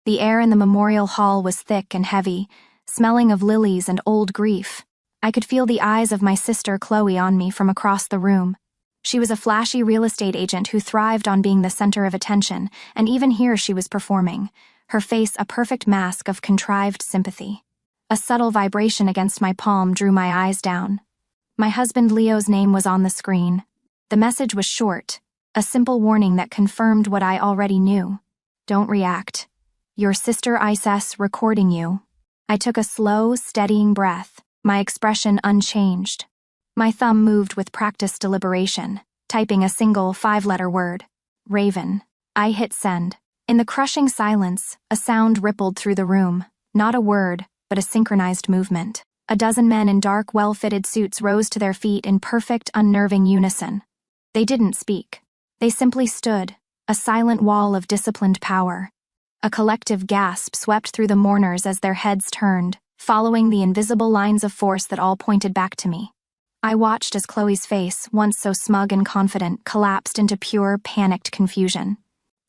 The air in the memorial hall was thick and heavy, smelling of lilies and old grief. I could feel the eyes of my sister Chloe on me from across the room. She was a flashy real estate agent who thrived on being the center of attention, and even here she was performing, her face a perfect mask of contrived sympathy. A subtle vibration against my palm drew my eyes down. My husband Leo's name was on the screen. The message was short, a simple warning that confirmed what I already knew. Don't react. Your sister Isis recording you. I took a slow, steadying breath, my expression unchanged. My thumb moved with practiced deliberation, typing a single 5-letter word. Raven. I hit send. In the crushing silence, a sound rippled through the room. Not a word, but a synchronized movement. A dozen men in dark, well-fitted suits rose to their feet in perfect, unnerving unison. They didn't speak. They simply stood, a silent wall of disciplined power. A collective gasp swept through the mourners as their heads turned, following the invisible lines of force that all pointed back to me. I watched as Chloe's face, once so smug and confident, collapsed into pure, panicked confusion.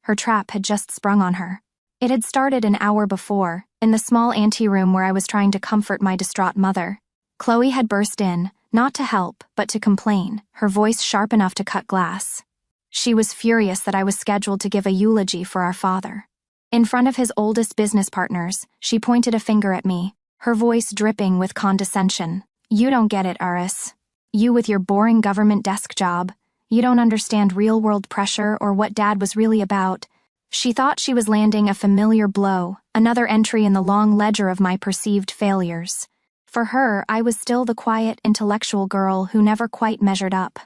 Her trap had just sprung on her. It had started an hour before, in the small anteroom where I was trying to comfort my distraught mother. Chloe had burst in, not to help, but to complain, her voice sharp enough to cut glass. She was furious that I was scheduled to give a eulogy for our father. In front of his oldest business partners, she pointed a finger at me, her voice dripping with condescension. You don't get it, Aris. You with your boring government desk job. You don't understand real-world pressure or what Dad was really about. She thought she was landing a familiar blow, another entry in the long ledger of my perceived failures. For her, I was still the quiet, intellectual girl who never quite measured up.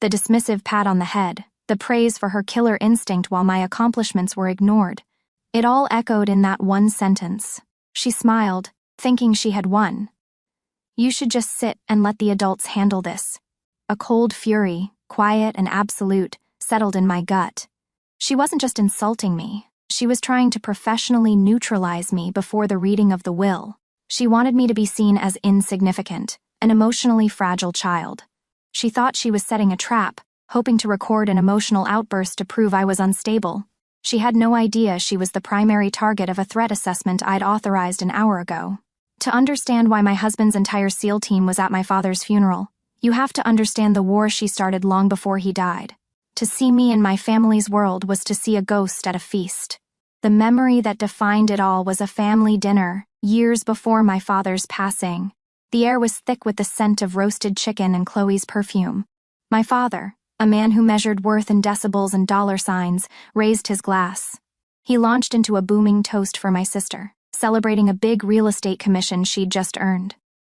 The dismissive pat on the head, the praise for her killer instinct while my accomplishments were ignored. It all echoed in that one sentence. She smiled, thinking she had won. You should just sit and let the adults handle this. A cold fury, quiet and absolute, settled in my gut. She wasn't just insulting me. She was trying to professionally neutralize me before the reading of the will. She wanted me to be seen as insignificant, an emotionally fragile child. She thought she was setting a trap, hoping to record an emotional outburst to prove I was unstable. She had no idea she was the primary target of a threat assessment I'd authorized an hour ago. To understand why my husband's entire SEAL team was at my father's funeral, you have to understand the war she started long before he died. To see me in my family's world was to see a ghost at a feast. The memory that defined it all was a family dinner, years before my father's passing. The air was thick with the scent of roasted chicken and Chloe's perfume. My father, a man who measured worth in decibels and dollar signs, raised his glass. He launched into a booming toast for my sister, celebrating a big real estate commission she'd just earned.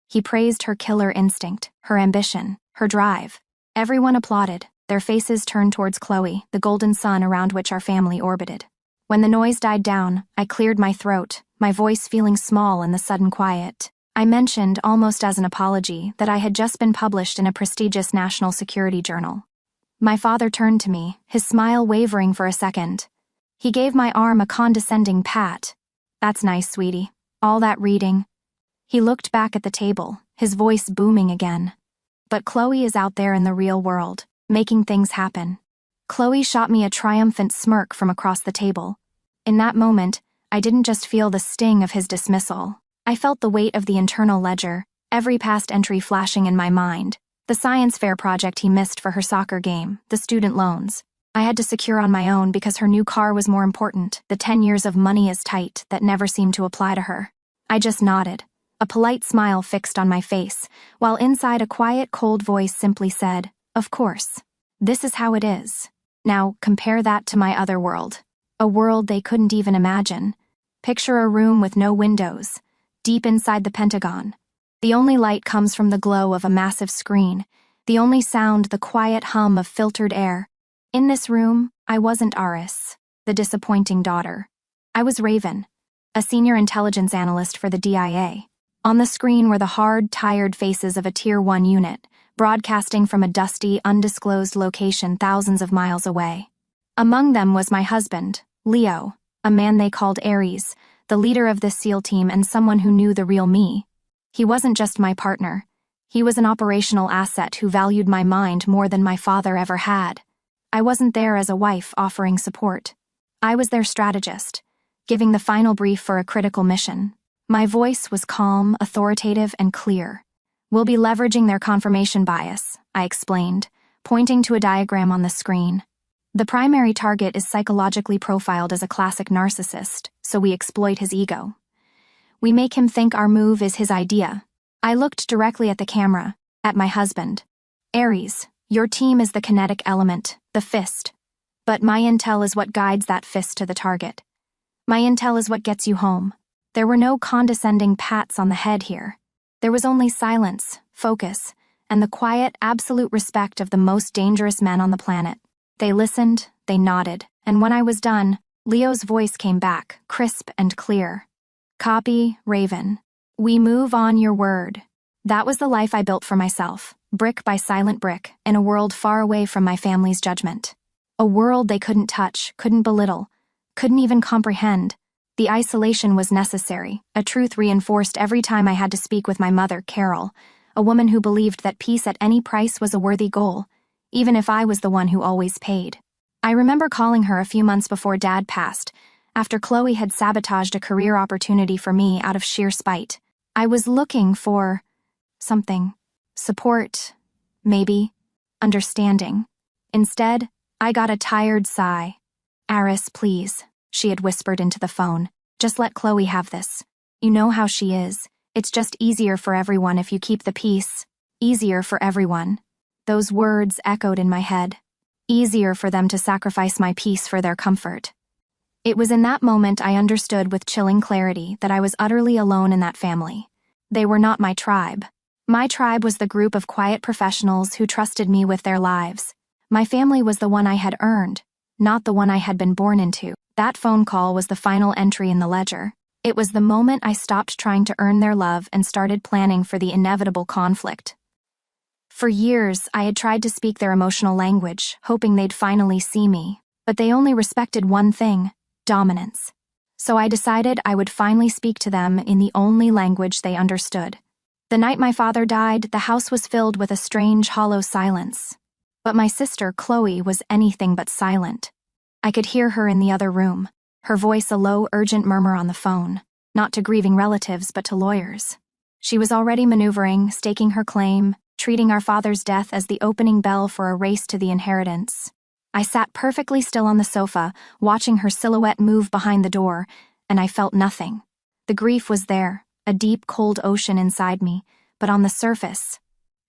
He praised her killer instinct, her ambition, her drive. Everyone applauded, their faces turned towards Chloe, the golden sun around which our family orbited. When the noise died down, I cleared my throat, my voice feeling small in the sudden quiet. I mentioned, almost as an apology, that I had just been published in a prestigious national security journal. My father turned to me, his smile wavering for a second. He gave my arm a condescending pat. That's nice, sweetie. All that reading. He looked back at the table, his voice booming again. But Chloe is out there in the real world, making things happen. Chloe shot me a triumphant smirk from across the table. In that moment, I didn't just feel the sting of his dismissal. I felt the weight of the internal ledger, every past entry flashing in my mind. The science fair project he missed for her soccer game, the student loans. I had to secure on my own because her new car was more important, the 10 years of money is tight that never seemed to apply to her. I just nodded, a polite smile fixed on my face, while inside a quiet, cold voice simply said, "Of course. This is how it is." Now, compare that to my other world. A world they couldn't even imagine. Picture a room with no windows, deep inside the Pentagon. The only light comes from the glow of a massive screen, the only sound the quiet hum of filtered air. In this room, I wasn't Aris, the disappointing daughter. I was Raven, a senior intelligence analyst for the DIA. On the screen were the hard, tired faces of a Tier 1 unit, broadcasting from a dusty, undisclosed location thousands of miles away. Among them was my husband, Leo, a man they called Ares, the leader of this SEAL team and someone who knew the real me. He wasn't just my partner. He was an operational asset who valued my mind more than my father ever had. I wasn't there as a wife offering support. I was their strategist, giving the final brief for a critical mission. My voice was calm, authoritative, and clear. "We'll be leveraging their confirmation bias," I explained, pointing to a diagram on the screen. "The primary target is psychologically profiled as a classic narcissist, so we exploit his ego. We make him think our move is his idea." I looked directly at the camera, at my husband. "Aries, your team is the kinetic element, the fist. But my intel is what guides that fist to the target. My intel is what gets you home." There were no condescending pats on the head here. There was only silence, focus, and the quiet, absolute respect of the most dangerous men on the planet. They listened, they nodded, and when I was done, Leo's voice came back, crisp and clear. "Copy, Raven. We move on your word." That was the life I built for myself, brick by silent brick, in a world far away from my family's judgment. A world they couldn't touch, couldn't belittle, couldn't even comprehend. The isolation was necessary, a truth reinforced every time I had to speak with my mother, Carol, a woman who believed that peace at any price was a worthy goal, even if I was the one who always paid. I remember calling her a few months before Dad passed, after Chloe had sabotaged a career opportunity for me out of sheer spite. I was looking for something. Support, maybe, understanding. Instead, I got a tired sigh. "Aris, please," she had whispered into the phone. "Just let Chloe have this. You know how she is. It's just easier for everyone if you keep the peace. Easier for everyone." Those words echoed in my head. Easier for them to sacrifice my peace for their comfort. It was in that moment I understood with chilling clarity that I was utterly alone in that family. They were not my tribe. My tribe was the group of quiet professionals who trusted me with their lives. My family was the one I had earned, not the one I had been born into. That phone call was the final entry in the ledger. It was the moment I stopped trying to earn their love and started planning for the inevitable conflict. For years, I had tried to speak their emotional language, hoping they'd finally see me. But they only respected one thing: dominance. So I decided I would finally speak to them in the only language they understood. The night my father died, the house was filled with a strange, hollow silence. But my sister, Chloe, was anything but silent. I could hear her in the other room, her voice a low, urgent murmur on the phone, not to grieving relatives but to lawyers. She was already maneuvering, staking her claim, treating our father's death as the opening bell for a race to the inheritance. I sat perfectly still on the sofa, watching her silhouette move behind the door, and I felt nothing. The grief was there, a deep, cold ocean inside me, but on the surface,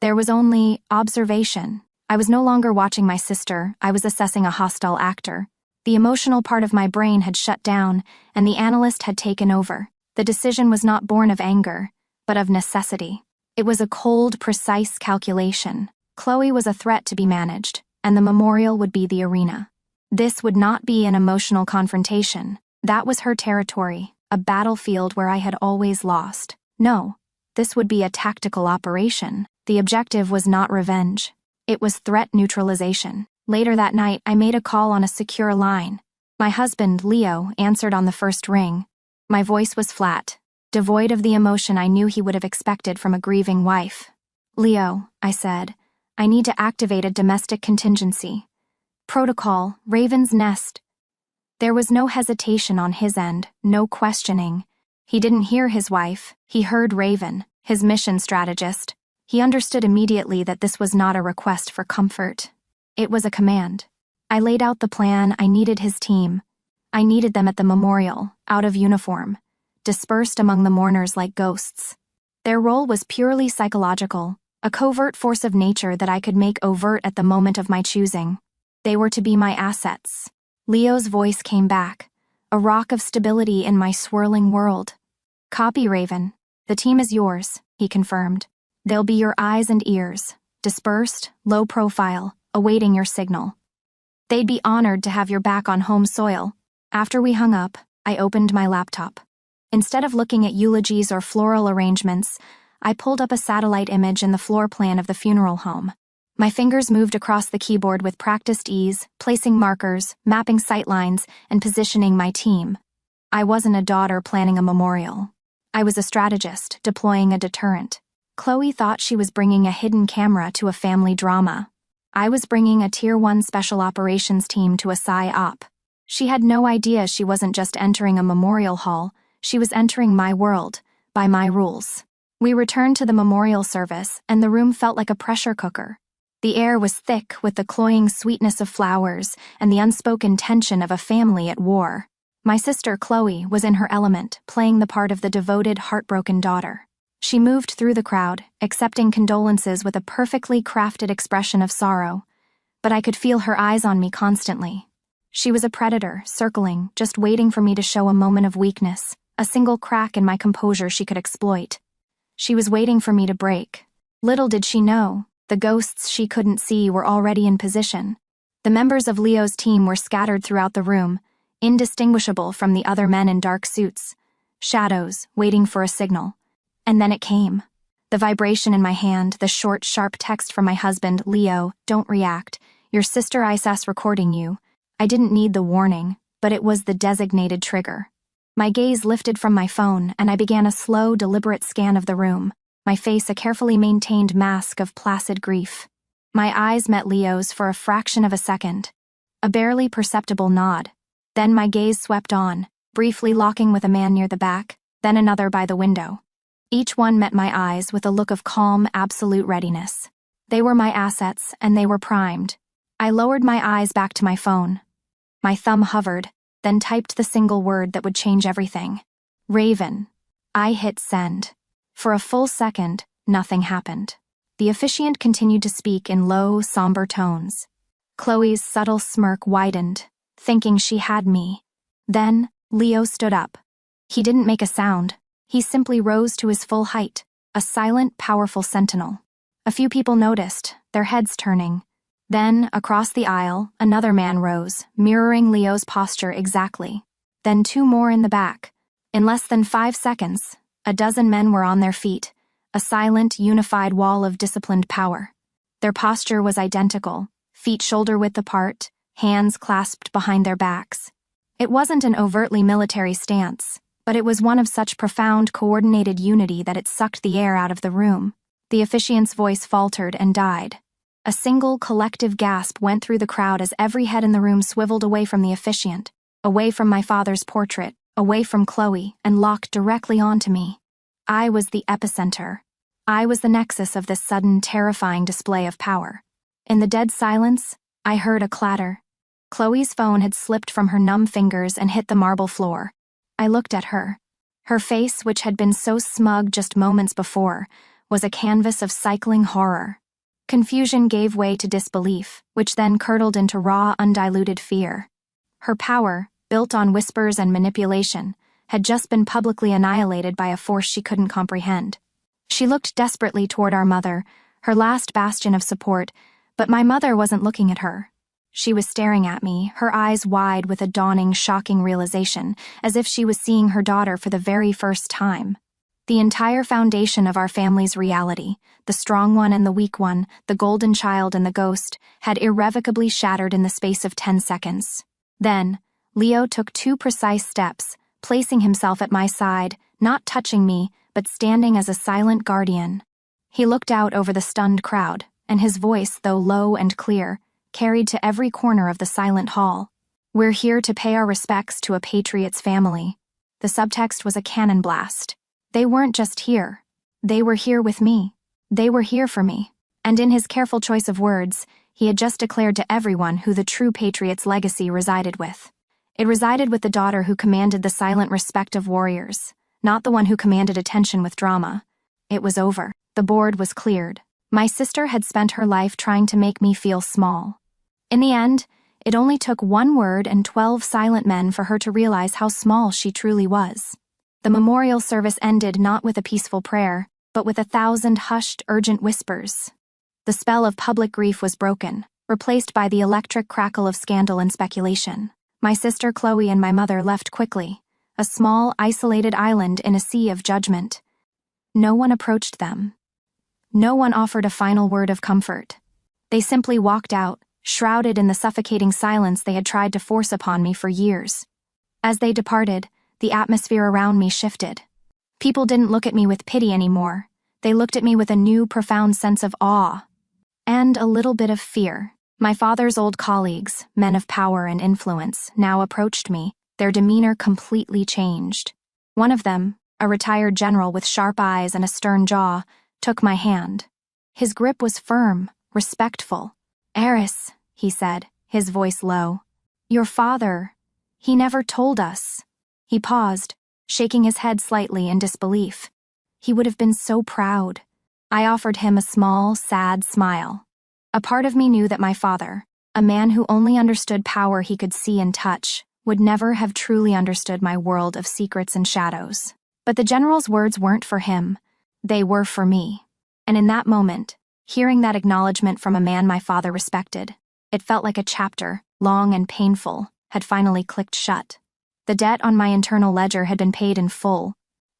there was only observation. I was no longer watching my sister, I was assessing a hostile actor. The emotional part of my brain had shut down, and the analyst had taken over. The decision was not born of anger, but of necessity. It was a cold, precise calculation. Chloe was a threat to be managed, and the memorial would be the arena. This would not be an emotional confrontation. That was her territory, a battlefield where I had always lost. No, this would be a tactical operation. The objective was not revenge. It was threat neutralization. Later that night, I made a call on a secure line. My husband, Leo, answered on the first ring. My voice was flat, devoid of the emotion I knew he would have expected from a grieving wife. "Leo," I said, "I need to activate a domestic contingency. Protocol, Raven's Nest." There was no hesitation on his end, no questioning. He didn't hear his wife, he heard Raven, his mission strategist. He understood immediately that this was not a request for comfort. It was a command. I laid out the plan. I needed his team. I needed them at the memorial, out of uniform, dispersed among the mourners like ghosts. Their role was purely psychological, a covert force of nature that I could make overt at the moment of my choosing. They were to be my assets. Leo's voice came back, a rock of stability in my swirling world. "Copy, Raven. The team is yours," he confirmed. "They'll be your eyes and ears, dispersed, low profile, awaiting your signal. They'd be honored to have your back on home soil." After we hung up, I opened my laptop. Instead of looking at eulogies or floral arrangements, I pulled up a satellite image in the floor plan of the funeral home. My fingers moved across the keyboard with practiced ease, placing markers, mapping sightlines, and positioning my team. I wasn't a daughter planning a memorial. I was a strategist, deploying a deterrent. Chloe thought she was bringing a hidden camera to a family drama. I was bringing a Tier 1 special operations team to a PSY op. She had no idea she wasn't just entering a memorial hall, she was entering my world, by my rules. We returned to the memorial service, and the room felt like a pressure cooker. The air was thick with the cloying sweetness of flowers and the unspoken tension of a family at war. My sister, Chloe, was in her element, playing the part of the devoted, heartbroken daughter. She moved through the crowd, accepting condolences with a perfectly crafted expression of sorrow, but I could feel her eyes on me constantly. She was a predator, circling, just waiting for me to show a moment of weakness, a single crack in my composure she could exploit. She was waiting for me to break. Little did she know, the ghosts she couldn't see were already in position. The members of Leo's team were scattered throughout the room, indistinguishable from the other men in dark suits, shadows, waiting for a signal. And then it came. The vibration in my hand, the short, sharp text from my husband, Leo, "Don't react. Your sister ISS recording you." I didn't need the warning, but it was the designated trigger. My gaze lifted from my phone, and I began a slow, deliberate scan of the room, my face a carefully maintained mask of placid grief. My eyes met Leo's for a fraction of a second. A barely perceptible nod. Then my gaze swept on, briefly locking with a man near the back, then another by the window. Each one met my eyes with a look of calm, absolute readiness. They were my assets, and they were primed. I lowered my eyes back to my phone. My thumb hovered, then typed the single word that would change everything. Raven. I hit send. For a full second, nothing happened. The officiant continued to speak in low, somber tones. Chloe's subtle smirk widened, thinking she had me. Then, Leo stood up. He didn't make a sound. He simply rose to his full height, a silent, powerful sentinel. A few people noticed, their heads turning. Then, across the aisle, another man rose, mirroring Leo's posture exactly. Then 2 more in the back. In less than 5 seconds, a dozen men were on their feet, a silent, unified wall of disciplined power. Their posture was identical, feet shoulder-width apart, hands clasped behind their backs. It wasn't an overtly military stance, but it was one of such profound, coordinated unity that it sucked the air out of the room. The officiant's voice faltered and died. A single, collective gasp went through the crowd as every head in the room swiveled away from the officiant, away from my father's portrait, away from Chloe, and locked directly onto me. I was the epicenter. I was the nexus of this sudden, terrifying display of power. In the dead silence, I heard a clatter. Chloe's phone had slipped from her numb fingers and hit the marble floor. I looked at her. Her face, which had been so smug just moments before, was a canvas of cycling horror. Confusion gave way to disbelief, which then curdled into raw, undiluted fear. Her power, built on whispers and manipulation, had just been publicly annihilated by a force she couldn't comprehend. She looked desperately toward our mother, her last bastion of support, but my mother wasn't looking at her. She was staring at me, her eyes wide with a dawning, shocking realization, as if she was seeing her daughter for the very first time. The entire foundation of our family's reality, the strong one and the weak one, the golden child and the ghost, had irrevocably shattered in the space of 10 seconds. Then, Leo took 2 precise steps, placing himself at my side, not touching me, but standing as a silent guardian. He looked out over the stunned crowd, and his voice, though low and clear, carried to every corner of the silent hall. "We're here to pay our respects to a patriot's family." The subtext was a cannon blast. They weren't just here. They were here with me. They were here for me. And in his careful choice of words, he had just declared to everyone who the true patriot's legacy resided with. It resided with the daughter who commanded the silent respect of warriors, not the one who commanded attention with drama. It was over. The board was cleared. My sister had spent her life trying to make me feel small. In the end, it only took 1 word and 12 silent men for her to realize how small she truly was. The memorial service ended not with a peaceful prayer, but with 1,000 hushed, urgent whispers. The spell of public grief was broken, replaced by the electric crackle of scandal and speculation. My sister Chloe and my mother left quickly, a small, isolated island in a sea of judgment. No one approached them. No one offered a final word of comfort. They simply walked out, shrouded in the suffocating silence they had tried to force upon me for years. As they departed, the atmosphere around me shifted. People didn't look at me with pity anymore. They looked at me with a new, profound sense of awe and a little bit of fear. My father's old colleagues, men of power and influence, now approached me, their demeanor completely changed. One of them, a retired general with sharp eyes and a stern jaw, took my hand. His grip was firm, respectful. "Eris," he said, his voice low. "Your father, he never told us." He paused, shaking his head slightly in disbelief. He would have been so proud. I offered him a small, sad smile. A part of me knew that my father, a man who only understood power he could see and touch, would never have truly understood my world of secrets and shadows. But the general's words weren't for him. They were for me. And in that moment, hearing that acknowledgement from a man my father respected, it felt like a chapter, long and painful, had finally clicked shut. The debt on my internal ledger had been paid in full.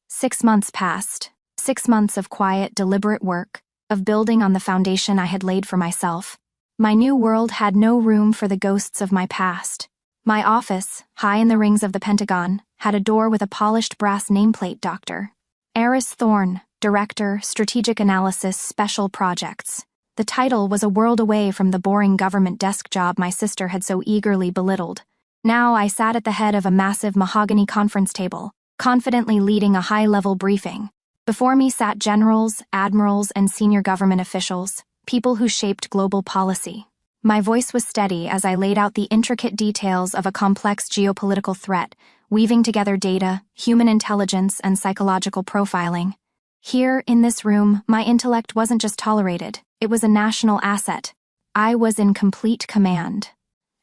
6 months passed. 6 months of quiet, deliberate work, of building on the foundation I had laid for myself. My new world had no room for the ghosts of my past. My office, high in the rings of the Pentagon, had a door with a polished brass nameplate, Dr. Eris Thorne, Director, Strategic Analysis, Special Projects. The title was a world away from the boring government desk job my sister had so eagerly belittled. Now I sat at the head of a massive mahogany conference table, confidently leading a high-level briefing. Before me sat generals, admirals, and senior government officials, people who shaped global policy. My voice was steady as I laid out the intricate details of a complex geopolitical threat, weaving together data, human intelligence, and psychological profiling. Here, in this room, my intellect wasn't just tolerated, it was a national asset. I was in complete command.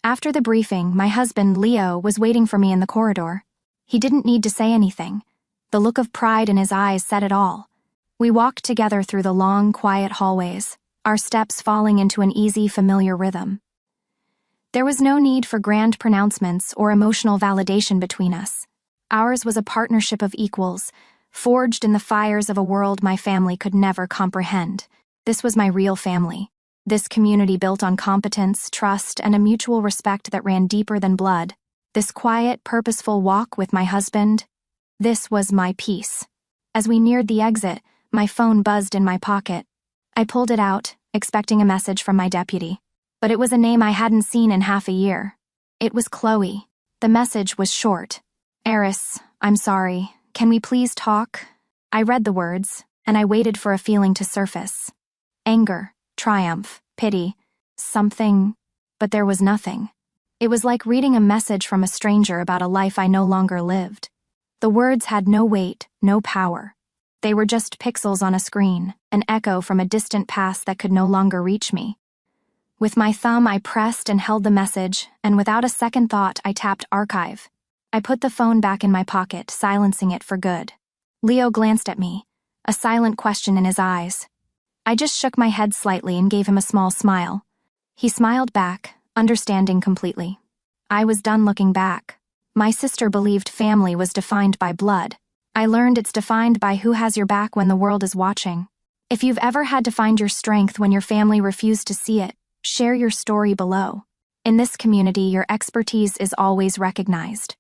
After the briefing, my husband, Leo, was waiting for me in the corridor. He didn't need to say anything. The look of pride in his eyes said it all. We walked together through the long, quiet hallways, our steps falling into an easy, familiar rhythm. There was no need for grand pronouncements or emotional validation between us. Ours was a partnership of equals, forged in the fires of a world my family could never comprehend. This was my real family. This community built on competence, trust, and a mutual respect that ran deeper than blood. This quiet, purposeful walk with my husband. This was my peace. As we neared the exit, my phone buzzed in my pocket. I pulled it out, expecting a message from my deputy. But it was a name I hadn't seen in half a year. It was Chloe. The message was short. "Eris, I'm sorry. Can we please talk?" I read the words, and I waited for a feeling to surface. Anger, triumph, pity, something, but there was nothing. It was like reading a message from a stranger about a life I no longer lived. The words had no weight, no power. They were just pixels on a screen, an echo from a distant past that could no longer reach me. With my thumb, I pressed and held the message, and without a second thought, I tapped archive. I put the phone back in my pocket, silencing it for good. Leo glanced at me, a silent question in his eyes. I just shook my head slightly and gave him a small smile. He smiled back, understanding completely. I was done looking back. My sister believed family was defined by blood. I learned it's defined by who has your back when the world is watching. If you've ever had to find your strength when your family refused to see it, share your story below. In this community, your expertise is always recognized.